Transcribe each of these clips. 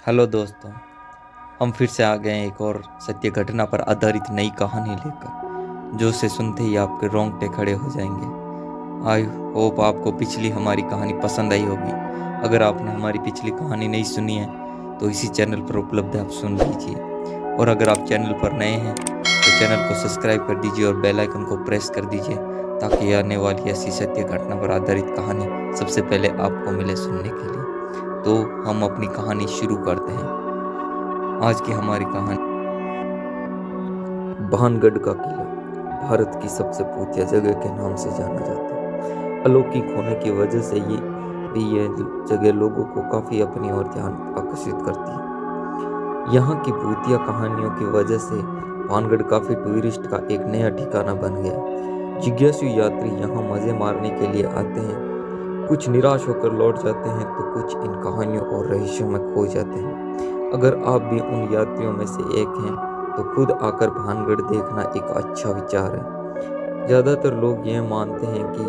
Hello दोस्तों, हम फिर से आ गए हैं एक और सत्य घटना पर आधारित नई कहानी लेकर, जो उसे सुनते ही आपके रोंगटे खड़े हो जाएंगे। आई होप आपको पिछली हमारी कहानी पसंद आई होगी। अगर आपने हमारी पिछली कहानी नहीं सुनी है तो इसी चैनल पर उपलब्ध है, आप सुन लीजिए। और अगर आप चैनल पर नए हैं तो चैनल को सब्सक्राइब कर दीजिए और बेल आइकन को प्रेस कर दीजिए, ताकि आने वाली ऐसी सत्य घटना पर आधारित कहानी सबसे पहले आपको मिले सुनने के लिए। तो हम अपनी कहानी शुरू करते हैं। आज की हमारी कहानी भानगढ़ का किला भारत की सबसे भूतिया जगह के नाम से जाना जाता है। अलौकिक होने की वजह से ये जगह लोगों को काफी अपनी ओर ध्यान आकर्षित करती है। यहाँ की भूतिया कहानियों की वजह से भानगढ़ काफी टूरिस्ट का एक नया ठिकाना बन गया। जिज्ञासु यात्री यहाँ मजे मारने के लिए आते हैं, कुछ निराश होकर लौट जाते हैं तो कुछ इन कहानियों और रहस्यों में खो जाते हैं। अगर आप भी उन यात्रियों में से एक हैं तो खुद आकर भानगढ़ देखना एक अच्छा विचार है। ज़्यादातर लोग यह मानते हैं कि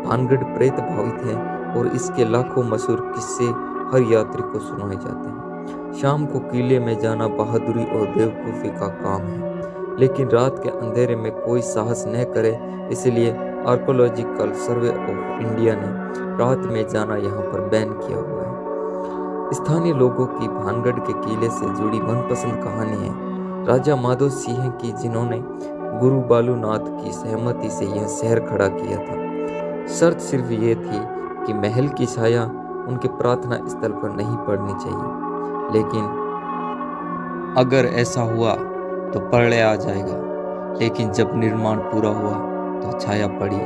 भानगढ़ प्रेत भावित है और इसके लाखों मशहूर किस्से हर यात्री को सुनाए जाते हैं। शाम को किले में जाना बहादुरी और बेवकूफ़ी का काम है, लेकिन रात के अंधेरे में कोई साहस न करे, इसलिए आर्कोलॉजिकल सर्वे ऑफ इंडिया ने रात में जाना यहाँ पर बैन किया हुआ है। स्थानीय लोगों की भानगढ़ के किले से जुड़ी मनपसंद कहानी है राजा माधो सिंह की, जिन्होंने गुरु बालूनाथ की सहमति से यह शहर खड़ा किया था। शर्त सिर्फ ये थी कि महल की छाया उनके प्रार्थना स्थल पर नहीं पड़नी चाहिए, लेकिन अगर ऐसा हुआ तो प्रलय आ जाएगा। लेकिन जब निर्माण पूरा हुआ तो छाया पड़ी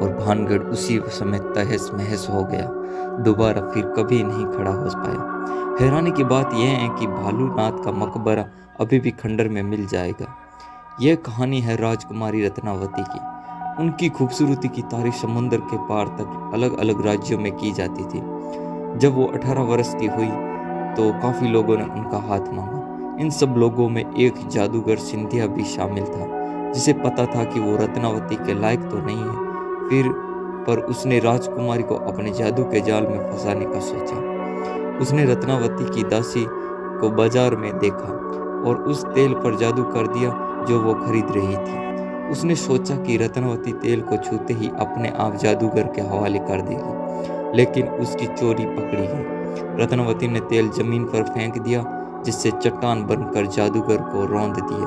और भानगढ़ उसी समय तहस महस हो गया, दोबारा फिर कभी नहीं खड़ा हो पाया। हैरानी की बात यह है कि भालूनाथ का मकबरा अभी भी खंडर में मिल जाएगा। यह कहानी है राजकुमारी रत्नावती की। उनकी खूबसूरती की तारीफ समुद्र के पार तक अलग अलग राज्यों में की जाती थी। जब वो 18 वर्ष की हुई तो काफ़ी लोगों ने उनका हाथ मांगा। इन सब लोगों में एक जादूगर सिंधिया भी शामिल था, जिसे पता था कि वो रत्नावती के लायक तो नहीं है, पर उसने राजकुमारी को अपने जादू के जाल में फंसाने का सोचा। उसने रत्नावती की दासी को बाजार में देखा और उस तेल पर जादू कर दिया जो वो खरीद रही थी। उसने सोचा कि रत्नावती तेल को छूते ही अपने आप जादूगर के हवाले कर देगी, लेकिन उसकी चोरी पकड़ी गई। रत्नावती ने तेल जमीन पर फेंक दिया, जिससे चट्टान बनकर जादूगर को रौंद दिया।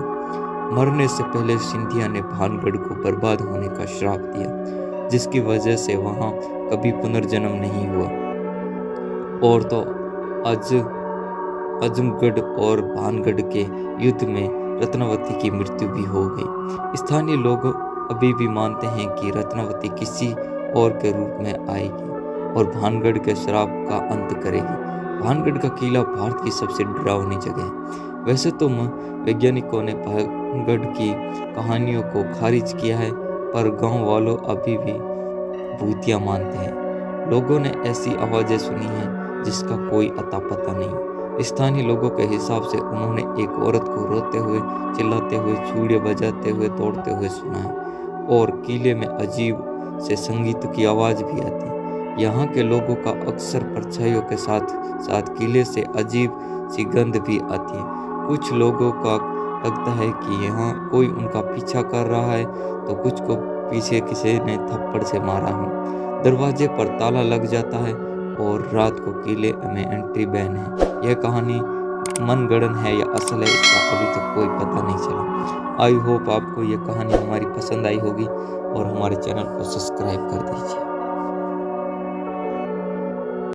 मरने से पहले सिंधिया ने भानगढ़ को बर्बाद होने का श्राप दिया, जिसकी वजह से वहां कभी पुनर्जन्म नहीं हुआ। और तो आजमगढ़ और भानगढ़ के युद्ध में रत्नावती की मृत्यु भी हो गई। स्थानीय लोग अभी भी मानते हैं कि रत्नावती किसी और के रूप में आएगी और भानगढ़ के श्राप का अंत करेगी। भानगढ़ का किला भारत की सबसे डरावनी जगह है। वैसे तो वैज्ञानिकों ने भानगढ़ की कहानियों को खारिज किया है, पर गांव वालों अभी भी भूतिया मानते हैं। लोगों ने ऐसी आवाज़ें सुनी हैं जिसका कोई अता पता नहीं। स्थानीय लोगों के हिसाब से उन्होंने एक औरत को रोते हुए, चिल्लाते हुए, चूड़ियाँ बजाते हुए, दौड़ते हुए सुना है, और किले में अजीब से संगीत की आवाज़ भी आती है। यहाँ के लोगों का अक्सर परछाइयों के साथ साथ किले से अजीब सी गंध भी आती है। कुछ लोगों का लगता है कि यहाँ कोई उनका पीछा कर रहा है, तो कुछ को पीछे किसी ने थप्पड़ से मारा है। दरवाजे पर ताला लग जाता है और रात को किले में एंट्री बैन है। यह कहानी मनगढ़ंत है या असल है, इसका अभी तक कोई पता नहीं चला। आई होप आपको यह कहानी हमारी पसंद आई होगी और हमारे चैनल को सब्सक्राइब कर दीजिए।